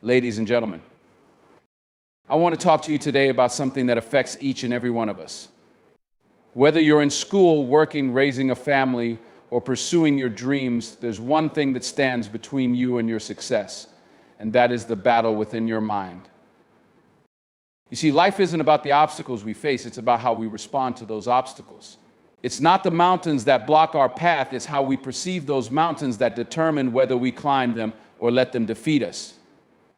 Ladies and gentlemen, I want to talk to you today about something that affects each and every one of us. Whether you're in school, working, raising a family, or pursuing your dreams, there's one thing that stands between you and your success, and that is the battle within your mind. You see, life isn't about the obstacles we face, it's about how we respond to those obstacles. It's not the mountains that block our path, it's how we perceive those mountains that determine whether we climb them or let them defeat us.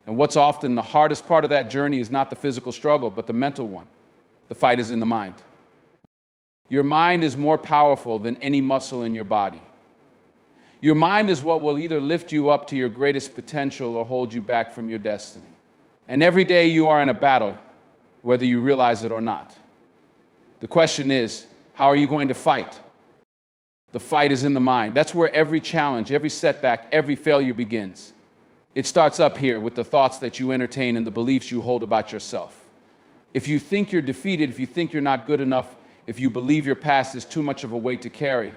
And what's often the hardest part of that journey is not the physical struggle, but the mental one. The fight is in the mind. Your mind is more powerful than any muscle in your body. Your mind is what will either lift you up to your greatest potential or hold you back from your destiny. And every day you are in a battle, whether you realize it or not. The question is, how are you going to fight? The fight is in the mind. That's where every challenge, every setback, every failure begins. It starts up here with the thoughts that you entertain and the beliefs you hold about yourself. If you think you're defeated, if you think you're not good enough, if you believe your past is too much of a weight to carry,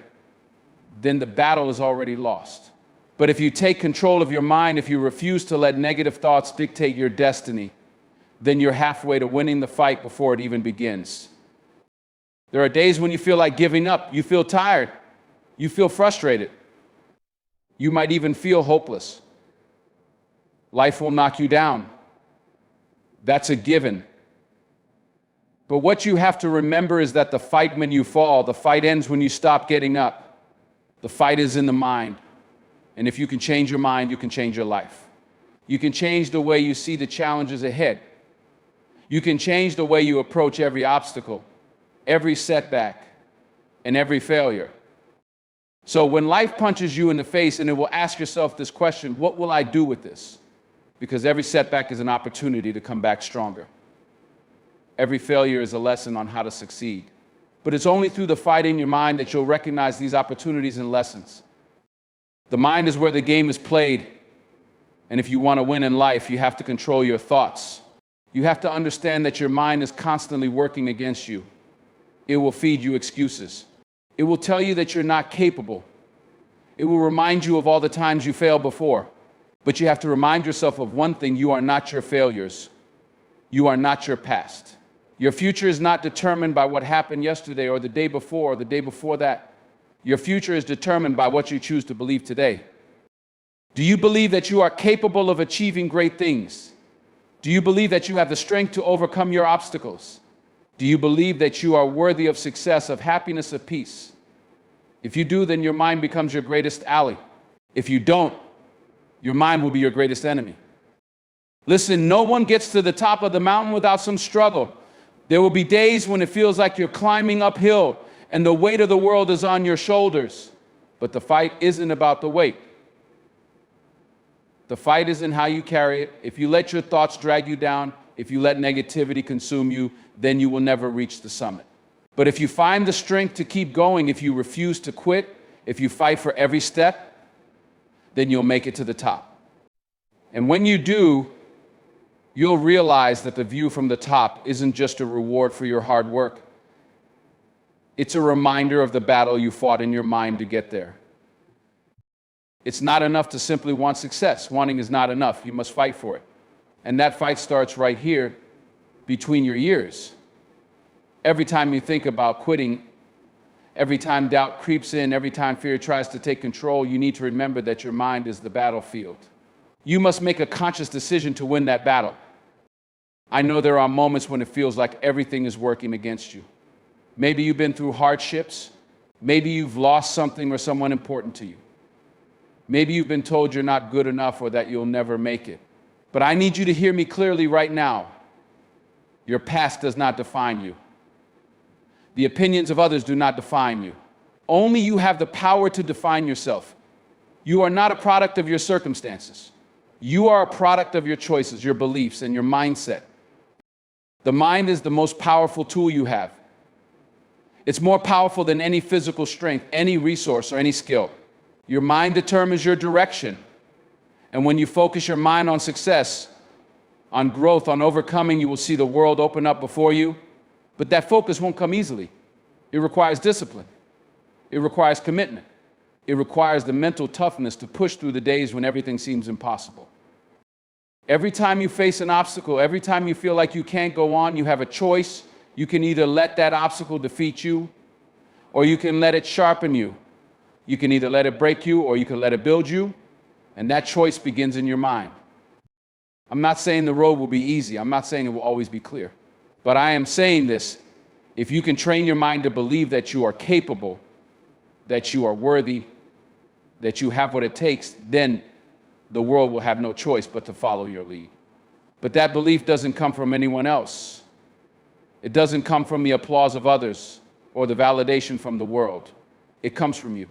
then the battle is already lost. But if you take control of your mind, if you refuse to let negative thoughts dictate your destiny, then you're halfway to winning the fight before it even begins. There are days when you feel like giving up, you feel tired, you feel frustrated, you might even feel hopeless. Life will knock you down. That's a given. But what you have to remember is that the fight when you fall, the fight ends when you stop getting up. The fight is in the mind. And if you can change your mind, you can change your life. You can change the way you see the challenges ahead. You can change the way you approach every obstacle, every setback, and every failure. So when life punches you in the face, and it will ask yourself this question, what will I do with this? Because every setback is an opportunity to come back stronger. Every failure is a lesson on how to succeed. But it's only through the fight in your mind that you'll recognize these opportunities and lessons. The mind is where the game is played. And if you want to win in life, you have to control your thoughts. You have to understand that your mind is constantly working against you. It will feed you excuses. It will tell you that you're not capable. It will remind you of all the times you failed before. But you have to remind yourself of one thing: you are not your failures. You are not your past. Your future is not determined by what happened yesterday or the day before or the day before that. Your future is determined by what you choose to believe today. Do you believe that you are capable of achieving great things? Do you believe that you have the strength to overcome your obstacles? Do you believe that you are worthy of success, of happiness, of peace? If you do, then your mind becomes your greatest ally. If you don't, your mind will be your greatest enemy. Listen, no one gets to the top of the mountain without some struggle. There will be days when it feels like you're climbing uphill and the weight of the world is on your shoulders. But the fight isn't about the weight. The fight is in how you carry it. If you let your thoughts drag you down, if you let negativity consume you, then you will never reach the summit. But if you find the strength to keep going, if you refuse to quit, if you fight for every step, then you'll make it to the top. And when you do, you'll realize that the view from the top isn't just a reward for your hard work. It's a reminder of the battle you fought in your mind to get there. It's not enough to simply want success. Wanting is not enough. You must fight for it. And that fight starts right here between your ears. Every time you think about quitting, every time doubt creeps in, every time fear tries to take control, you need to remember that your mind is the battlefield. You must make a conscious decision to win that battle. I know there are moments when it feels like everything is working against you. Maybe you've been through hardships. Maybe you've lost something or someone important to you. Maybe you've been told you're not good enough or that you'll never make it. But I need you to hear me clearly right now. Your past does not define you. The opinions of others do not define you. Only you have the power to define yourself. You are not a product of your circumstances. You are a product of your choices, your beliefs, and your mindset. The mind is the most powerful tool you have. It's more powerful than any physical strength, any resource, or any skill. Your mind determines your direction. And when you focus your mind on success, on growth, on overcoming, you will see the world open up before you. But that focus won't come easily. It requires discipline. It requires commitment. It requires the mental toughness to push through the days when everything seems impossible. Every time you face an obstacle, every time you feel like you can't go on, you have a choice. You can either let that obstacle defeat you, or you can let it sharpen you. You can either let it break you, or you can let it build you, and that choice begins in your mind. I'm not saying the road will be easy. I'm not saying it will always be clear. But I am saying this: if you can train your mind to believe that you are capable, that you are worthy, that you have what it takes, then the world will have no choice but to follow your lead. But that belief doesn't come from anyone else. It doesn't come from the applause of others or the validation from the world. It comes from you.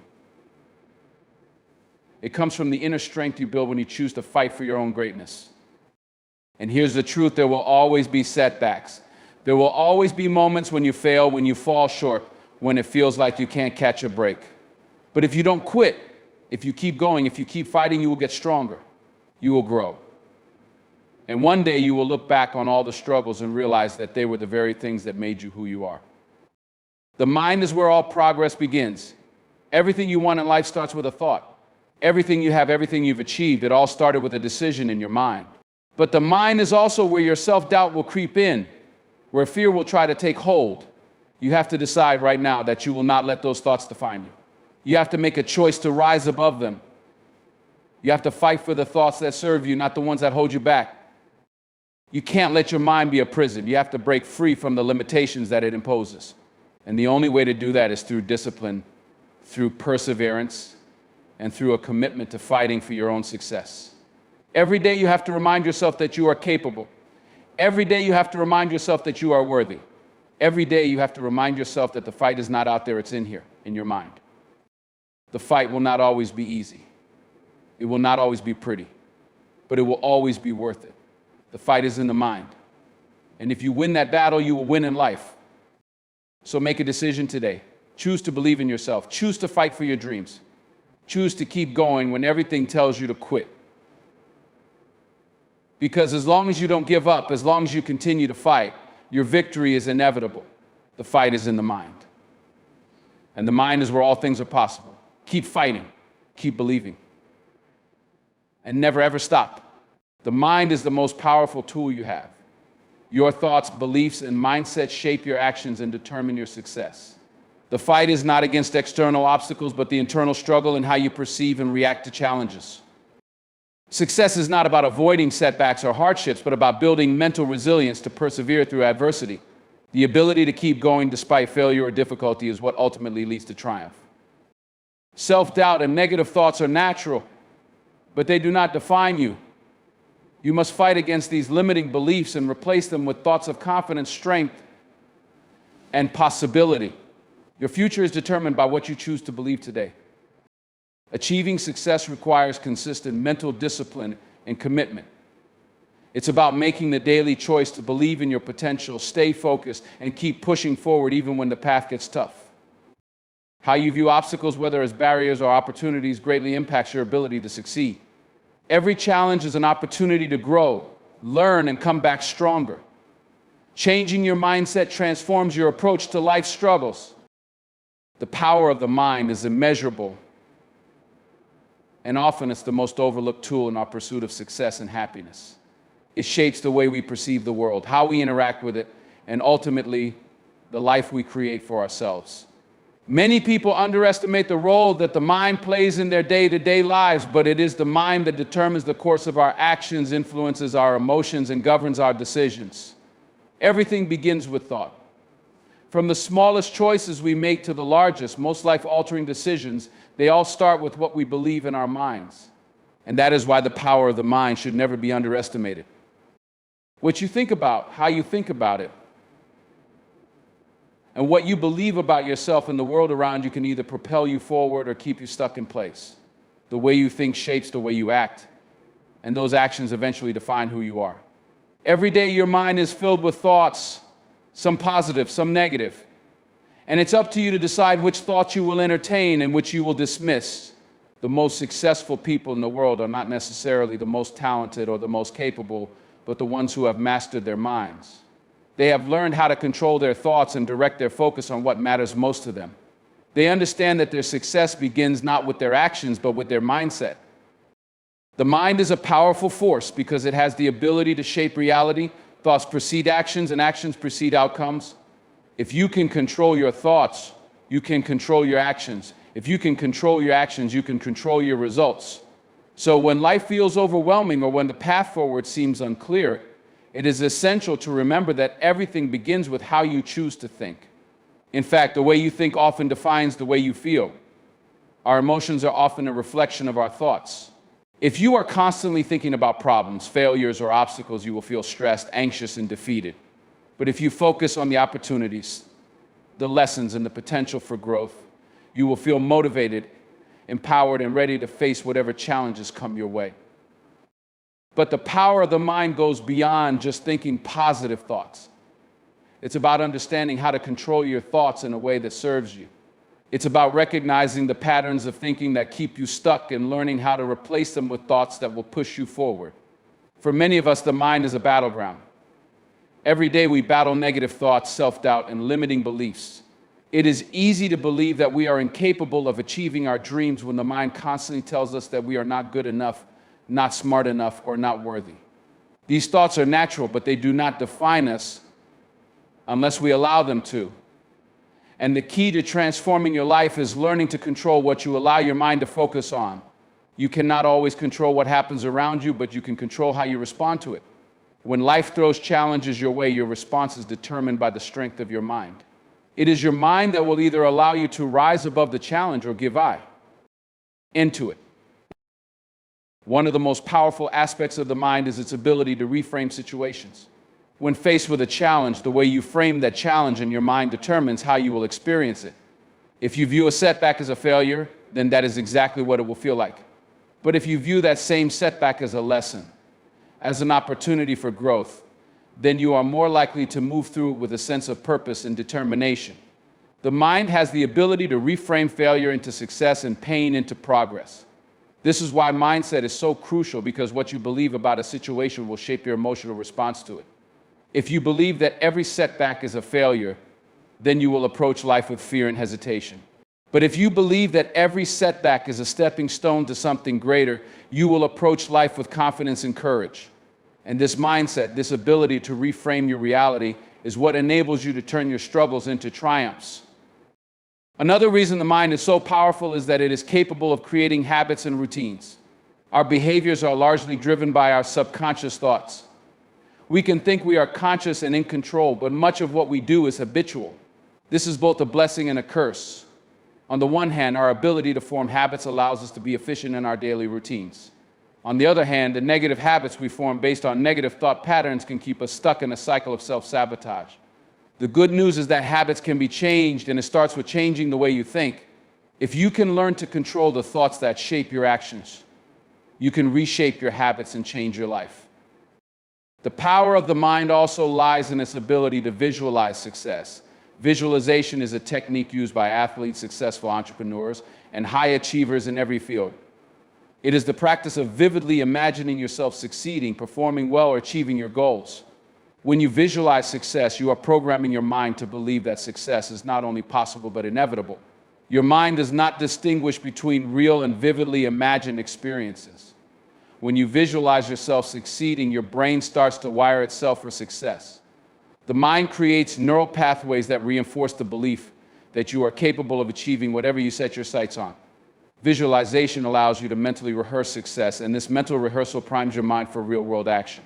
It comes from the inner strength you build when you choose to fight for your own greatness. And here's the truth: there will always be setbacks. There will always be moments when you fail, when you fall short, when it feels like you can't catch a break. But if you don't quit, if you keep going, if you keep fighting, you will get stronger. You will grow. And one day you will look back on all the struggles and realize that they were the very things that made you who you are. The mind is where all progress begins. Everything you want in life starts with a thought. Everything you have, everything you've achieved, it all started with a decision in your mind. But the mind is also where your self-doubt will creep in, where fear will try to take hold. You have to decide right now that you will not let those thoughts define you. You have to make a choice to rise above them. You have to fight for the thoughts that serve you, not the ones that hold you back. You can't let your mind be a prison. You have to break free from the limitations that it imposes. And the only way to do that is through discipline, through perseverance, and through a commitment to fighting for your own success. Every day you have to remind yourself that you are capable. Every day you have to remind yourself that you are worthy. Every day you have to remind yourself that the fight is not out there, it's in here, in your mind. The fight will not always be easy. It will not always be pretty, but it will always be worth it. The fight is in the mind. And if you win that battle, you will win in life. So make a decision today. Choose to believe in yourself. Choose to fight for your dreams. Choose to keep going when everything tells you to quit. Because as long as you don't give up, as long as you continue to fight, your victory is inevitable. The fight is in the mind. And the mind is where all things are possible. Keep fighting. Keep believing. And never ever stop. The mind is the most powerful tool you have. Your thoughts, beliefs, and mindsets shape your actions and determine your success. The fight is not against external obstacles, but the internal struggle and how you perceive and react to challenges. Success is not about avoiding setbacks or hardships, but about building mental resilience to persevere through adversity. The ability to keep going despite failure or difficulty is what ultimately leads to triumph. Self-doubt and negative thoughts are natural, but they do not define you. You must fight against these limiting beliefs and replace them with thoughts of confidence, strength, and possibility. Your future is determined by what you choose to believe today. Achieving success requires consistent mental discipline and commitment. It's about making the daily choice to believe in your potential, stay focused, and keep pushing forward even when the path gets tough. How you view obstacles, whether as barriers or opportunities, greatly impacts your ability to succeed. Every challenge is an opportunity to grow, learn, and come back stronger. Changing your mindset transforms your approach to life's struggles. The power of the mind is immeasurable, and often it's the most overlooked tool in our pursuit of success and happiness. It shapes the way we perceive the world, how we interact with it, and ultimately, the life we create for ourselves. Many people underestimate the role that the mind plays in their day-to-day lives, but it is the mind that determines the course of our actions, influences our emotions, and governs our decisions. Everything begins with thought. From the smallest choices we make to the largest, most life-altering decisions, they all start with what we believe in our minds. And that is why the power of the mind should never be underestimated. What you think about, how you think about it, and what you believe about yourself and the world around you can either propel you forward or keep you stuck in place. The way you think shapes the way you act, and those actions eventually define who you are. Every day your mind is filled with thoughts, some positive, some negative. And it's up to you to decide which thoughts you will entertain and which you will dismiss. The most successful people in the world are not necessarily the most talented or the most capable, but the ones who have mastered their minds. They have learned how to control their thoughts and direct their focus on what matters most to them. They understand that their success begins not with their actions, but with their mindset. The mind is a powerful force because it has the ability to shape reality. Thoughts precede actions, and actions precede outcomes. If you can control your thoughts, you can control your actions. If you can control your actions, you can control your results. So when life feels overwhelming or when the path forward seems unclear, it is essential to remember that everything begins with how you choose to think. In fact, the way you think often defines the way you feel. Our emotions are often a reflection of our thoughts. If you are constantly thinking about problems, failures, or obstacles, you will feel stressed, anxious, and defeated. But if you focus on the opportunities, the lessons, and the potential for growth, you will feel motivated, empowered, and ready to face whatever challenges come your way. But the power of the mind goes beyond just thinking positive thoughts. It's about understanding how to control your thoughts in a way that serves you. It's about recognizing the patterns of thinking that keep you stuck and learning how to replace them with thoughts that will push you forward. For many of us, the mind is a battleground. Every day we battle negative thoughts, self-doubt, and limiting beliefs. It is easy to believe that we are incapable of achieving our dreams when the mind constantly tells us that we are not good enough, not smart enough, or not worthy. These thoughts are natural, but they do not define us unless we allow them to. And the key to transforming your life is learning to control what you allow your mind to focus on. You cannot always control what happens around you, but you can control how you respond to it. When life throws challenges your way, your response is determined by the strength of your mind. It is your mind that will either allow you to rise above the challenge or give into it. One of the most powerful aspects of the mind is its ability to reframe situations. When faced with a challenge, the way you frame that challenge in your mind determines how you will experience it. If you view a setback as a failure, then that is exactly what it will feel like. But if you view that same setback as a lesson, as an opportunity for growth, then you are more likely to move through it with a sense of purpose and determination. The mind has the ability to reframe failure into success and pain into progress. This is why mindset is so crucial, because what you believe about a situation will shape your emotional response to it. If you believe that every setback is a failure, then you will approach life with fear and hesitation. But if you believe that every setback is a stepping stone to something greater, you will approach life with confidence and courage. And this mindset, this ability to reframe your reality, is what enables you to turn your struggles into triumphs. Another reason the mind is so powerful is that it is capable of creating habits and routines. Our behaviors are largely driven by our subconscious thoughts. We can think we are conscious and in control, but much of what we do is habitual. This is both a blessing and a curse. On the one hand, our ability to form habits allows us to be efficient in our daily routines. On the other hand, the negative habits we form based on negative thought patterns can keep us stuck in a cycle of self-sabotage. The good news is that habits can be changed, and it starts with changing the way you think. If you can learn to control the thoughts that shape your actions, you can reshape your habits and change your life. The power of the mind also lies in its ability to visualize success. Visualization is a technique used by athletes, successful entrepreneurs, and high achievers in every field. It is the practice of vividly imagining yourself succeeding, performing well, or achieving your goals. When you visualize success, you are programming your mind to believe that success is not only possible but inevitable. Your mind does not distinguish between real and vividly imagined experiences. When you visualize yourself succeeding, your brain starts to wire itself for success. The mind creates neural pathways that reinforce the belief that you are capable of achieving whatever you set your sights on. Visualization allows you to mentally rehearse success, and this mental rehearsal primes your mind for real-world action.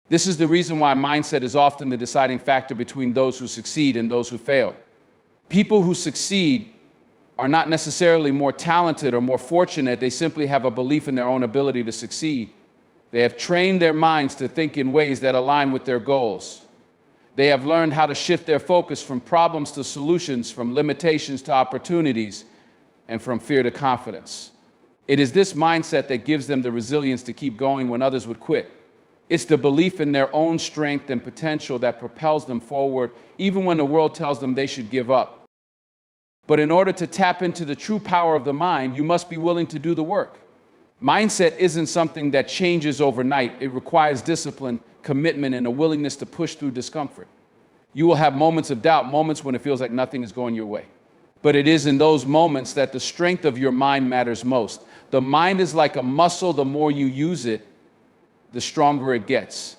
This is the reason why mindset is often the deciding factor between those who succeed and those who fail. People who succeed are not necessarily more talented or more fortunate. They simply have a belief in their own ability to succeed. They have trained their minds to think in ways that align with their goals. They have learned how to shift their focus from problems to solutions, from limitations to opportunities, and from fear to confidence. It is this mindset that gives them the resilience to keep going when others would quit. It's the belief in their own strength and potential that propels them forward, even when the world tells them they should give up. But in order to tap into the true power of the mind, you must be willing to do the work. Mindset isn't something that changes overnight. It requires discipline, commitment, and a willingness to push through discomfort. You will have moments of doubt, moments when it feels like nothing is going your way. But it is in those moments that the strength of your mind matters most. The mind is like a muscle. The more you use it, the stronger it gets.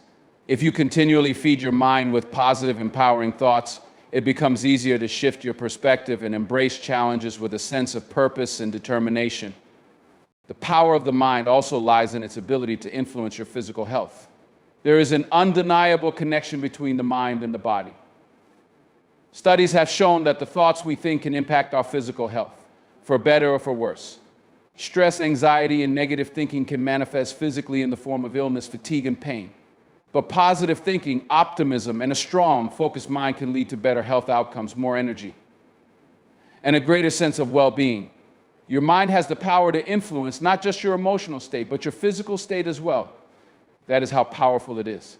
If you continually feed your mind with positive, empowering thoughts, it becomes easier to shift your perspective and embrace challenges with a sense of purpose and determination. The power of the mind also lies in its ability to influence your physical health. There is an undeniable connection between the mind and the body. Studies have shown that the thoughts we think can impact our physical health, for better or for worse. Stress, anxiety, and negative thinking can manifest physically in the form of illness, fatigue, and pain. But positive thinking, optimism, and a strong, focused mind can lead to better health outcomes, more energy, and a greater sense of well-being. Your mind has the power to influence not just your emotional state, but your physical state as well. That is how powerful it is.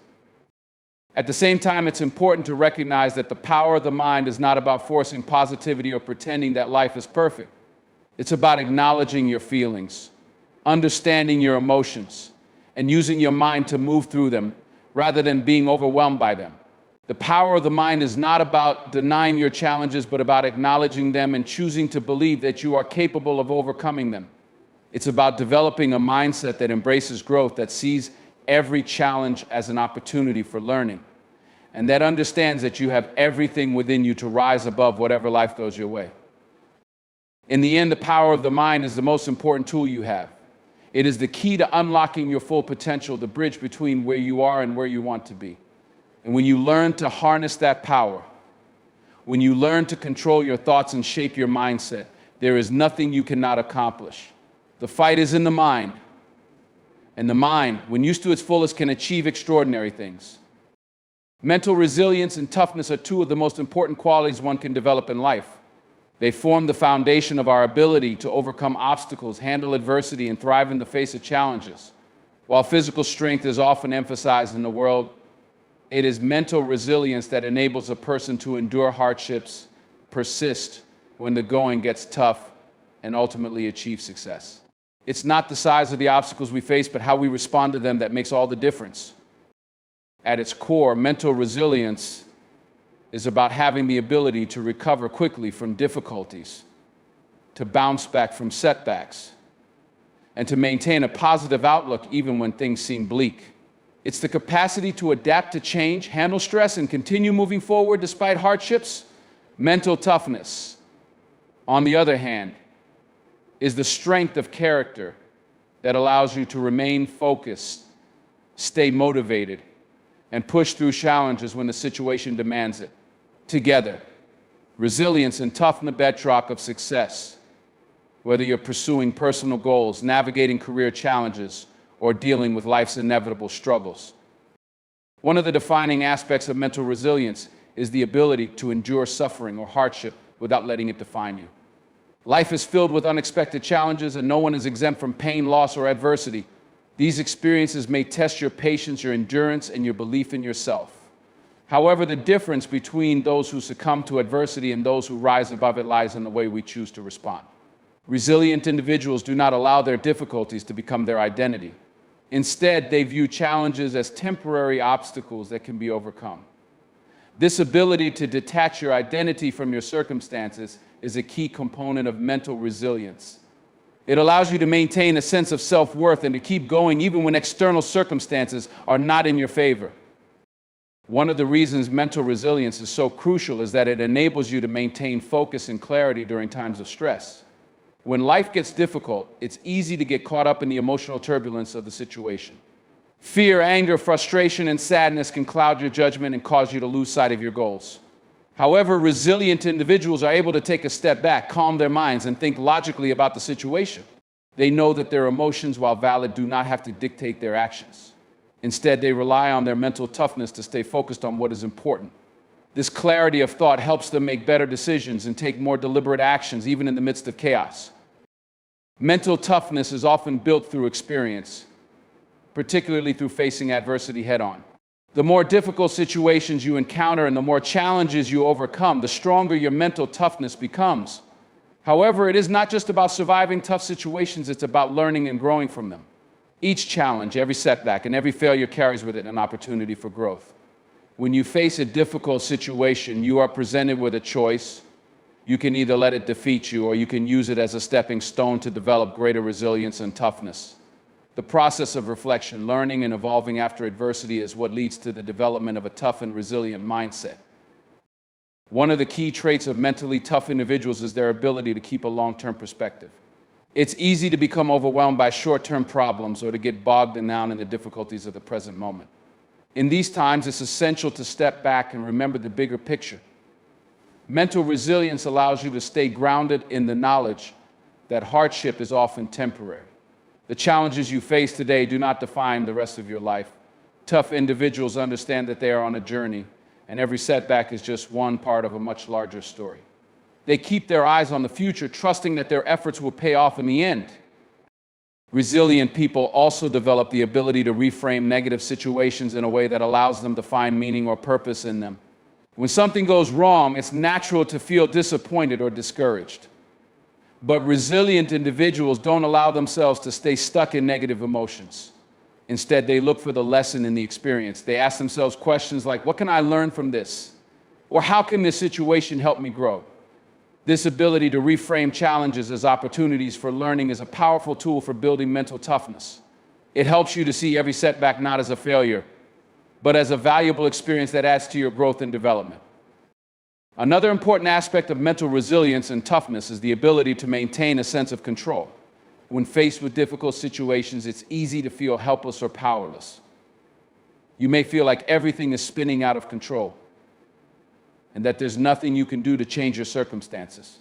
At the same time, it's important to recognize that the power of the mind is not about forcing positivity or pretending that life is perfect. It's about acknowledging your feelings, understanding your emotions, and using your mind to move through them rather than being overwhelmed by them. The power of the mind is not about denying your challenges, but about acknowledging them and choosing to believe that you are capable of overcoming them. It's about developing a mindset that embraces growth, that sees every challenge as an opportunity for learning, and that understands that you have everything within you to rise above whatever life throws your way. In the end, the power of the mind is the most important tool you have. It is the key to unlocking your full potential, the bridge between where you are and where you want to be. And when you learn to harness that power, when you learn to control your thoughts and shape your mindset, there is nothing you cannot accomplish. The fight is in the mind. And the mind, when used to its fullest, can achieve extraordinary things. Mental resilience and toughness are two of the most important qualities one can develop in life. They form the foundation of our ability to overcome obstacles, handle adversity, and thrive in the face of challenges. While physical strength is often emphasized in the world, it is mental resilience that enables a person to endure hardships, persist when the going gets tough, and ultimately achieve success. It's not the size of the obstacles we face, but how we respond to them that makes all the difference. At its core, mental resilience is about having the ability to recover quickly from difficulties, to bounce back from setbacks, and to maintain a positive outlook even when things seem bleak. It's the capacity to adapt to change, handle stress, and continue moving forward despite hardships. Mental toughness, on the other hand, is the strength of character that allows you to remain focused, stay motivated, and push through challenges when the situation demands it. Together, resilience and toughness, the bedrock of success, whether you're pursuing personal goals, navigating career challenges, or dealing with life's inevitable struggles. One of the defining aspects of mental resilience is the ability to endure suffering or hardship without letting it define you. Life is filled with unexpected challenges, and no one is exempt from pain, loss, or adversity. These experiences may test your patience, your endurance, and your belief in yourself. However, the difference between those who succumb to adversity and those who rise above it lies in the way we choose to respond. Resilient individuals do not allow their difficulties to become their identity. Instead, they view challenges as temporary obstacles that can be overcome. This ability to detach your identity from your circumstances is a key component of mental resilience. It allows you to maintain a sense of self-worth and to keep going even when external circumstances are not in your favor. One of the reasons mental resilience is so crucial is that it enables you to maintain focus and clarity during times of stress. When life gets difficult, it's easy to get caught up in the emotional turbulence of the situation. Fear, anger, frustration, and sadness can cloud your judgment and cause you to lose sight of your goals. However, resilient individuals are able to take a step back, calm their minds, and think logically about the situation. They know that their emotions, while valid, do not have to dictate their actions. Instead, they rely on their mental toughness to stay focused on what is important. This clarity of thought helps them make better decisions and take more deliberate actions, even in the midst of chaos. Mental toughness is often built through experience, particularly through facing adversity head-on. The more difficult situations you encounter and the more challenges you overcome, the stronger your mental toughness becomes. However, it is not just about surviving tough situations, it's about learning and growing from them. Each challenge, every setback, and every failure carries with it an opportunity for growth. When you face a difficult situation, you are presented with a choice. You can either let it defeat you, or you can use it as a stepping stone to develop greater resilience and toughness. The process of reflection, learning, and evolving after adversity is what leads to the development of a tough and resilient mindset. One of the key traits of mentally tough individuals is their ability to keep a long-term perspective. It's easy to become overwhelmed by short-term problems or to get bogged down in the difficulties of the present moment. In these times, it's essential to step back and remember the bigger picture. Mental resilience allows you to stay grounded in the knowledge that hardship is often temporary. The challenges you face today do not define the rest of your life. Tough individuals understand that they are on a journey, and every setback is just one part of a much larger story. They keep their eyes on the future, trusting that their efforts will pay off in the end. Resilient people also develop the ability to reframe negative situations in a way that allows them to find meaning or purpose in them. When something goes wrong, it's natural to feel disappointed or discouraged. But resilient individuals don't allow themselves to stay stuck in negative emotions. Instead, they look for the lesson in the experience. They ask themselves questions like, what can I learn from this? Or how can this situation help me grow? This ability to reframe challenges as opportunities for learning is a powerful tool for building mental toughness. It helps you to see every setback not as a failure, but as a valuable experience that adds to your growth and development. Another important aspect of mental resilience and toughness is the ability to maintain a sense of control. When faced with difficult situations, it's easy to feel helpless or powerless. You may feel like everything is spinning out of control, and that there's nothing you can do to change your circumstances.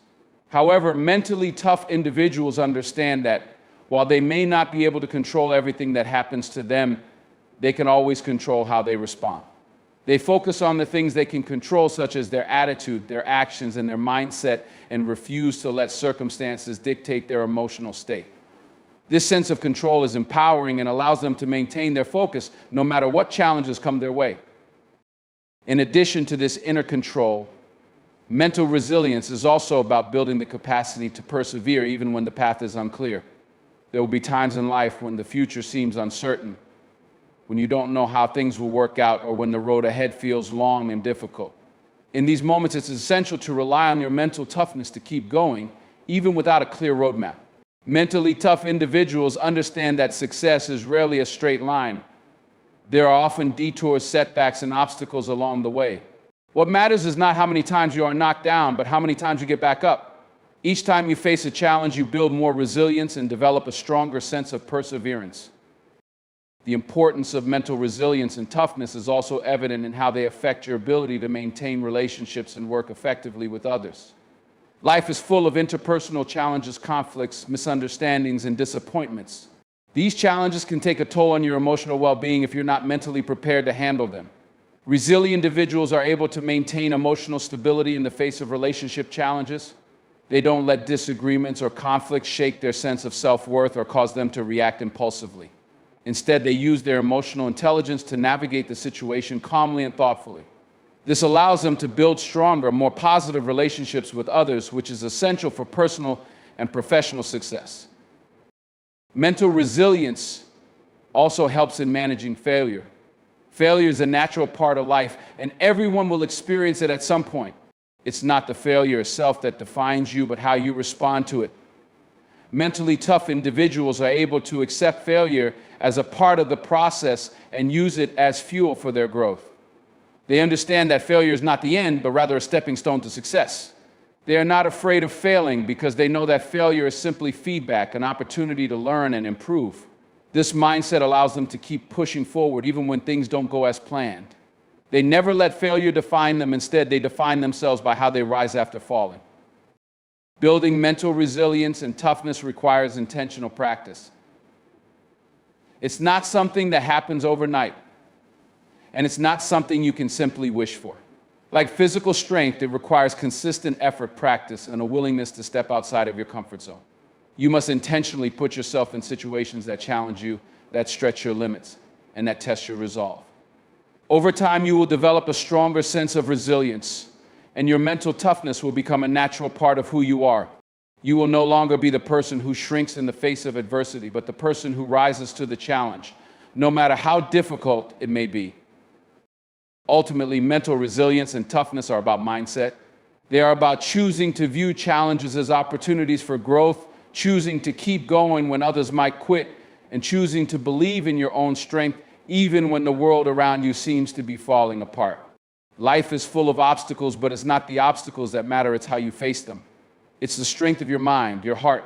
However, mentally tough individuals understand that while they may not be able to control everything that happens to them, they can always control how they respond. They focus on the things they can control, such as their attitude, their actions, and their mindset, and refuse to let circumstances dictate their emotional state. This sense of control is empowering and allows them to maintain their focus no matter what challenges come their way. In addition to this inner control, mental resilience is also about building the capacity to persevere even when the path is unclear. There will be times in life when the future seems uncertain, when you don't know how things will work out, or when the road ahead feels long and difficult. In these moments, it's essential to rely on your mental toughness to keep going, even without a clear roadmap. Mentally tough individuals understand that success is rarely a straight line. There are often detours, setbacks, and obstacles along the way. What matters is not how many times you are knocked down, but how many times you get back up. Each time you face a challenge, you build more resilience and develop a stronger sense of perseverance. The importance of mental resilience and toughness is also evident in how they affect your ability to maintain relationships and work effectively with others. Life is full of interpersonal challenges, conflicts, misunderstandings, and disappointments. These challenges can take a toll on your emotional well-being if you're not mentally prepared to handle them. Resilient individuals are able to maintain emotional stability in the face of relationship challenges. They don't let disagreements or conflicts shake their sense of self-worth or cause them to react impulsively. Instead, they use their emotional intelligence to navigate the situation calmly and thoughtfully. This allows them to build stronger, more positive relationships with others, which is essential for personal and professional success. Mental resilience also helps in managing failure. Failure is a natural part of life, and everyone will experience it at some point. It's not the failure itself that defines you, but how you respond to it. Mentally tough individuals are able to accept failure as a part of the process and use it as fuel for their growth. They understand that failure is not the end, but rather a stepping stone to success. They are not afraid of failing because they know that failure is simply feedback, an opportunity to learn and improve. This mindset allows them to keep pushing forward even when things don't go as planned. They never let failure define them. Instead, they define themselves by how they rise after falling. Building mental resilience and toughness requires intentional practice. It's not something that happens overnight, and it's not something you can simply wish for. Like physical strength, it requires consistent effort, practice, and a willingness to step outside of your comfort zone. You must intentionally put yourself in situations that challenge you, that stretch your limits, and that test your resolve. Over time, you will develop a stronger sense of resilience, and your mental toughness will become a natural part of who you are. You will no longer be the person who shrinks in the face of adversity, but the person who rises to the challenge, no matter how difficult it may be. Ultimately, mental resilience and toughness are about mindset. They are about choosing to view challenges as opportunities for growth, choosing to keep going when others might quit, and choosing to believe in your own strength even when the world around you seems to be falling apart. Life is full of obstacles, but it's not the obstacles that matter, it's how you face them. It's the strength of your mind, your heart,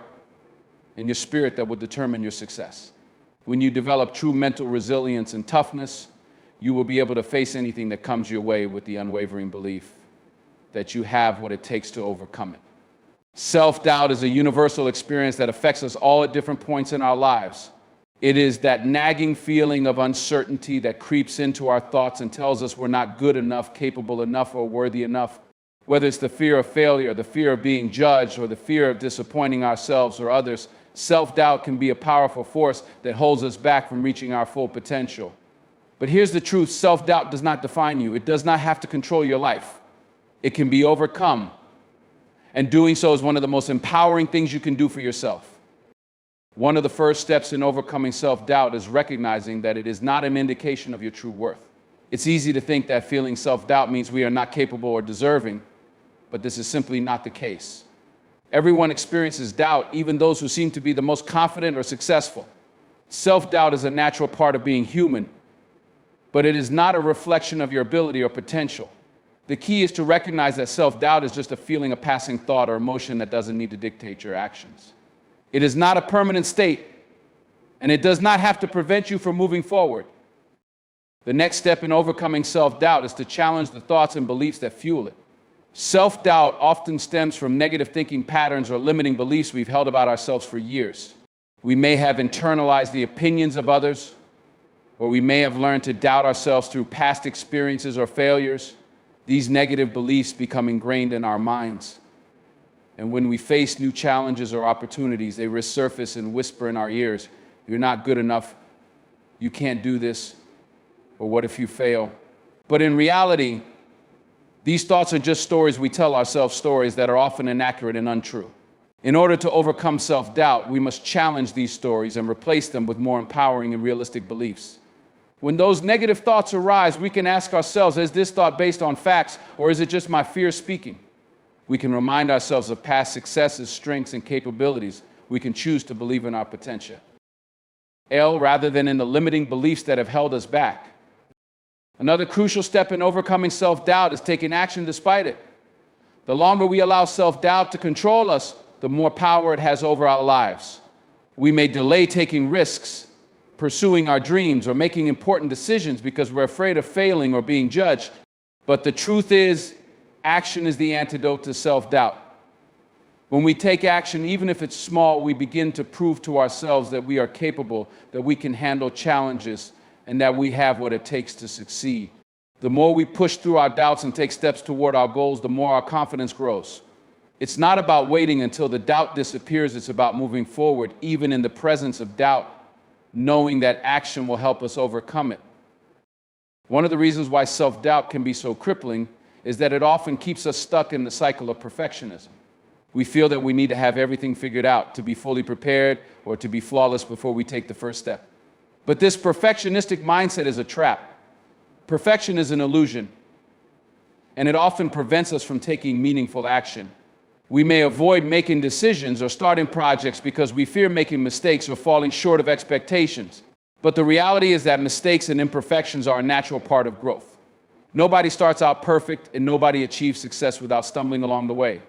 and your spirit that will determine your success. When you develop true mental resilience and toughness, you will be able to face anything that comes your way with the unwavering belief that you have what it takes to overcome it. Self-doubt is a universal experience that affects us all at different points in our lives. It is that nagging feeling of uncertainty that creeps into our thoughts and tells us we're not good enough, capable enough, or worthy enough. Whether it's the fear of failure, the fear of being judged, or the fear of disappointing ourselves or others, self-doubt can be a powerful force that holds us back from reaching our full potential. But here's the truth, self-doubt does not define you. It does not have to control your life. It can be overcome. And doing so is one of the most empowering things you can do for yourself. One of the first steps in overcoming self-doubt is recognizing that it is not an indication of your true worth. It's easy to think that feeling self-doubt means we are not capable or deserving, but this is simply not the case. Everyone experiences doubt, even those who seem to be the most confident or successful. Self-doubt is a natural part of being human, but it is not a reflection of your ability or potential. The key is to recognize that self-doubt is just a feeling, a passing thought or emotion that doesn't need to dictate your actions. It is not a permanent state, and it does not have to prevent you from moving forward. The next step in overcoming self-doubt is to challenge the thoughts and beliefs that fuel it. Self-doubt often stems from negative thinking patterns or limiting beliefs we've held about ourselves for years. We may have internalized the opinions of others, or we may have learned to doubt ourselves through past experiences or failures. These negative beliefs become ingrained in our minds. And when we face new challenges or opportunities, they resurface and whisper in our ears, "You're not good enough, you can't do this, or what if you fail?" But in reality, these thoughts are just stories we tell ourselves, stories that are often inaccurate and untrue. In order to overcome self-doubt, we must challenge these stories and replace them with more empowering and realistic beliefs. When those negative thoughts arise, we can ask ourselves, is this thought based on facts, or is it just my fear speaking? We can remind ourselves of past successes, strengths, and capabilities. We can choose to believe in our potential. Rather than in the limiting beliefs that have held us back. Another crucial step in overcoming self-doubt is taking action despite it. The longer we allow self-doubt to control us, the more power it has over our lives. We may delay taking risks, pursuing our dreams, or making important decisions because we're afraid of failing or being judged. But the truth is, action is the antidote to self-doubt. When we take action, even if it's small, we begin to prove to ourselves that we are capable, that we can handle challenges, and that we have what it takes to succeed. The more we push through our doubts and take steps toward our goals, the more our confidence grows. It's not about waiting until the doubt disappears, it's about moving forward, even in the presence of doubt, knowing that action will help us overcome it. One of the reasons why self-doubt can be so crippling is that it often keeps us stuck in the cycle of perfectionism. We feel that we need to have everything figured out, to be fully prepared, or to be flawless before we take the first step. But this perfectionistic mindset is a trap. Perfection is an illusion, and it often prevents us from taking meaningful action. We may avoid making decisions or starting projects because we fear making mistakes or falling short of expectations. But the reality is that mistakes and imperfections are a natural part of growth. Nobody starts out perfect, and nobody achieves success without stumbling along the way.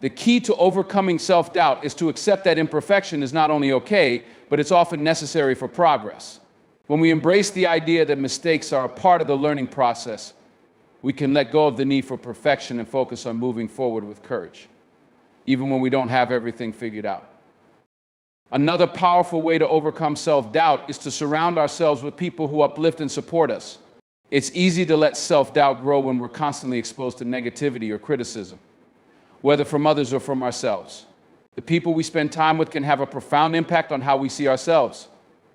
The key to overcoming self-doubt is to accept that imperfection is not only okay, but it's often necessary for progress. When we embrace the idea that mistakes are a part of the learning process, we can let go of the need for perfection and focus on moving forward with courage, even when we don't have everything figured out. Another powerful way to overcome self-doubt is to surround ourselves with people who uplift and support us. It's easy to let self-doubt grow when we're constantly exposed to negativity or criticism, whether from others or from ourselves. The people we spend time with can have a profound impact on how we see ourselves.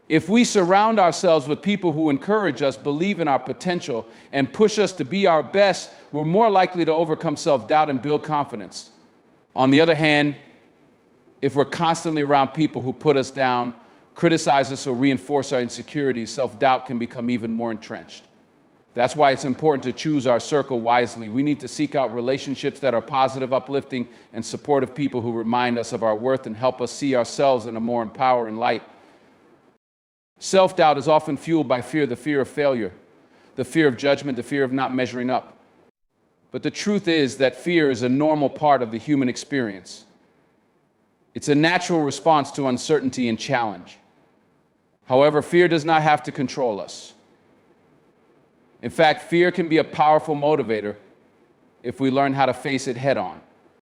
If we surround ourselves with people who encourage us, believe in our potential, and push us to be our best, we're more likely to overcome self-doubt and build confidence. On the other hand, if we're constantly around people who put us down, criticize us, or reinforce our insecurities, self-doubt can become even more entrenched. That's why it's important to choose our circle wisely. We need to seek out relationships that are positive, uplifting, and supportive people who remind us of our worth and help us see ourselves in a more empowering light. Self-doubt is often fueled by fear, the fear of failure, the fear of judgment, the fear of not measuring up. But the truth is that fear is a normal part of the human experience. It's a natural response to uncertainty and challenge. However, fear does not have to control us. In fact, fear can be a powerful motivator if we learn how to face it head on.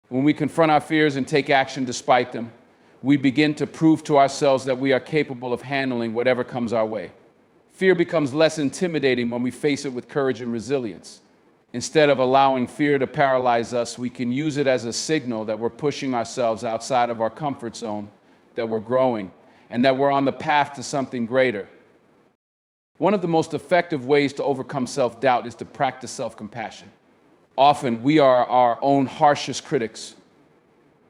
When we confront our fears and take action despite them, we begin to prove to ourselves that we are capable of handling whatever comes our way. Fear becomes less intimidating when we face it with courage and resilience. Instead of allowing fear to paralyze us, we can use it as a signal that we're pushing ourselves outside of our comfort zone, that we're growing, and that we're on the path to something greater. One of the most effective ways to overcome self-doubt is to practice self-compassion. Often, we are our own harshest critics.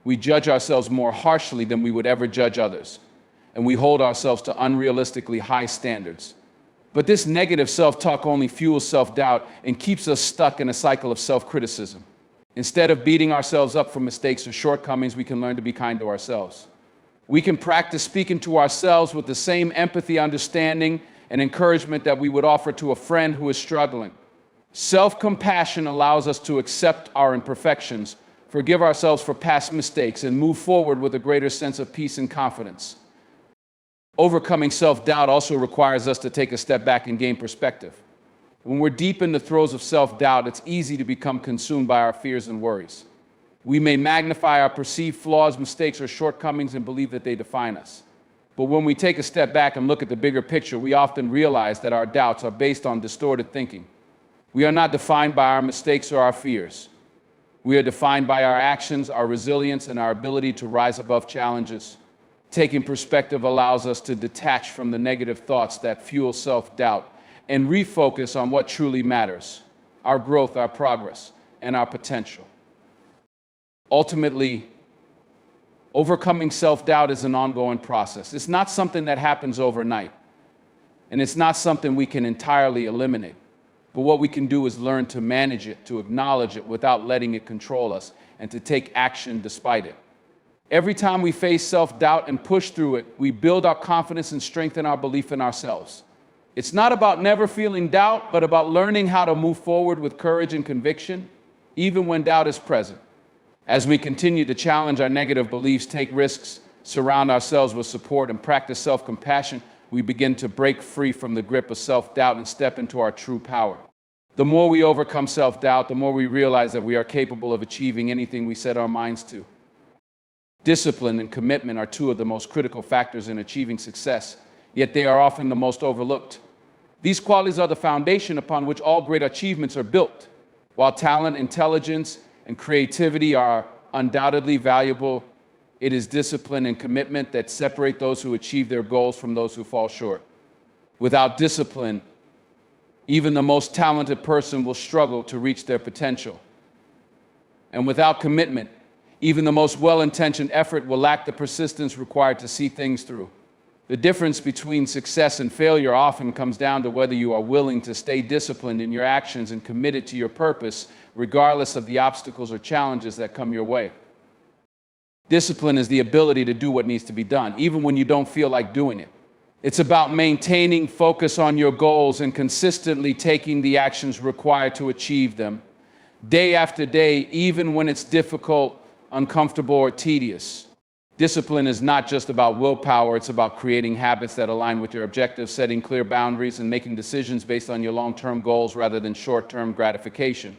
We judge ourselves more harshly than we would ever judge others, and we hold ourselves to unrealistically high standards. But this negative self-talk only fuels self-doubt and keeps us stuck in a cycle of self-criticism. Instead of beating ourselves up for mistakes or shortcomings, we can learn to be kind to ourselves. We can practice speaking to ourselves with the same empathy, understanding, and encouragement that we would offer to a friend who is struggling. Self-compassion allows us to accept our imperfections, forgive ourselves for past mistakes, and move forward with a greater sense of peace and confidence. Overcoming self-doubt also requires us to take a step back and gain perspective. When we're deep in the throes of self-doubt, it's easy to become consumed by our fears and worries. We may magnify our perceived flaws, mistakes, or shortcomings and believe that they define us. But when we take a step back and look at the bigger picture, we often realize that our doubts are based on distorted thinking. We are not defined by our mistakes or our fears. We are defined by our actions, our resilience, and our ability to rise above challenges. Taking perspective allows us to detach from the negative thoughts that fuel self-doubt and refocus on what truly matters: our growth, our progress, and our potential. Ultimately, overcoming self-doubt is an ongoing process. It's not something that happens overnight, and it's not something we can entirely eliminate. But what we can do is learn to manage it, to acknowledge it without letting it control us, and to take action despite it. Every time we face self-doubt and push through it, we build our confidence and strengthen our belief in ourselves. It's not about never feeling doubt, but about learning how to move forward with courage and conviction, even when doubt is present. As we continue to challenge our negative beliefs, take risks, surround ourselves with support, and practice self-compassion, we begin to break free from the grip of self-doubt and step into our true power. The more we overcome self-doubt, the more we realize that we are capable of achieving anything we set our minds to. Discipline and commitment are two of the most critical factors in achieving success, yet they are often the most overlooked. These qualities are the foundation upon which all great achievements are built. While talent, intelligence, and creativity are undoubtedly valuable, it is discipline and commitment that separate those who achieve their goals from those who fall short. Without discipline, even the most talented person will struggle to reach their potential. And without commitment, even the most well-intentioned effort will lack the persistence required to see things through. The difference between success and failure often comes down to whether you are willing to stay disciplined in your actions and committed to your purpose, regardless of the obstacles or challenges that come your way. Discipline is the ability to do what needs to be done, even when you don't feel like doing it. It's about maintaining focus on your goals and consistently taking the actions required to achieve them, day after day, even when it's difficult, uncomfortable, or tedious. Discipline is not just about willpower, it's about creating habits that align with your objectives, setting clear boundaries, and making decisions based on your long-term goals rather than short-term gratification.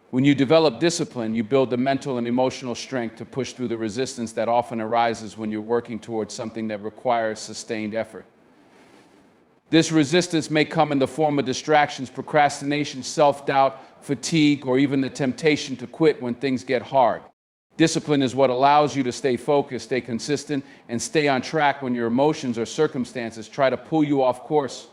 When you develop discipline, you build the mental and emotional strength to push through the resistance that often arises when you're working towards something that requires sustained effort. This resistance may come in the form of distractions, procrastination, self-doubt, fatigue, or even the temptation to quit when things get hard. Discipline is what allows you to stay focused, stay consistent, and stay on track when your emotions or circumstances try to pull you off course.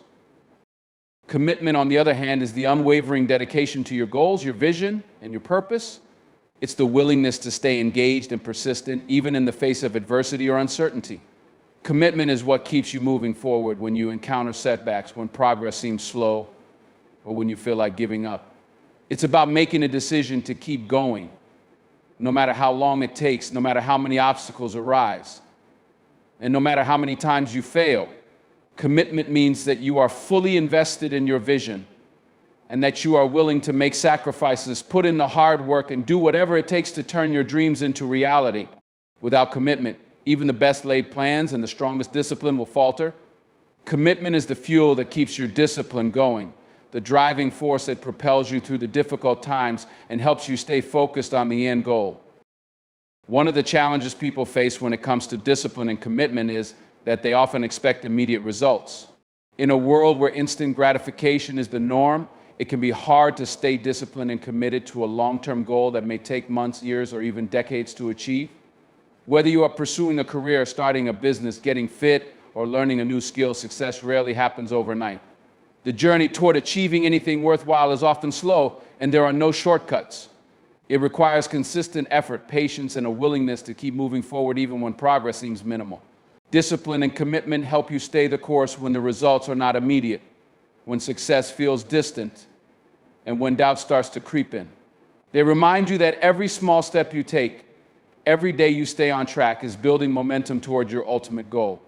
Commitment, on the other hand, is the unwavering dedication to your goals, your vision, and your purpose. It's the willingness to stay engaged and persistent, even in the face of adversity or uncertainty. Commitment is what keeps you moving forward when you encounter setbacks, when progress seems slow, or when you feel like giving up. It's about making a decision to keep going, no matter how long it takes, no matter how many obstacles arise, and no matter how many times you fail. Commitment means that you are fully invested in your vision and that you are willing to make sacrifices, put in the hard work, and do whatever it takes to turn your dreams into reality. Without commitment, even the best laid plans and the strongest discipline will falter. Commitment is the fuel that keeps your discipline going, the driving force that propels you through the difficult times and helps you stay focused on the end goal. One of the challenges people face when it comes to discipline and commitment is that they often expect immediate results. In a world where instant gratification is the norm, it can be hard to stay disciplined and committed to a long-term goal that may take months, years, or even decades to achieve. Whether you are pursuing a career, starting a business, getting fit, or learning a new skill, success rarely happens overnight. The journey toward achieving anything worthwhile is often slow, and there are no shortcuts. It requires consistent effort, patience, and a willingness to keep moving forward even when progress seems minimal. Discipline and commitment help you stay the course when the results are not immediate, when success feels distant, and when doubt starts to creep in. They remind you that every small step you take, every day you stay on track, is building momentum toward your ultimate goal.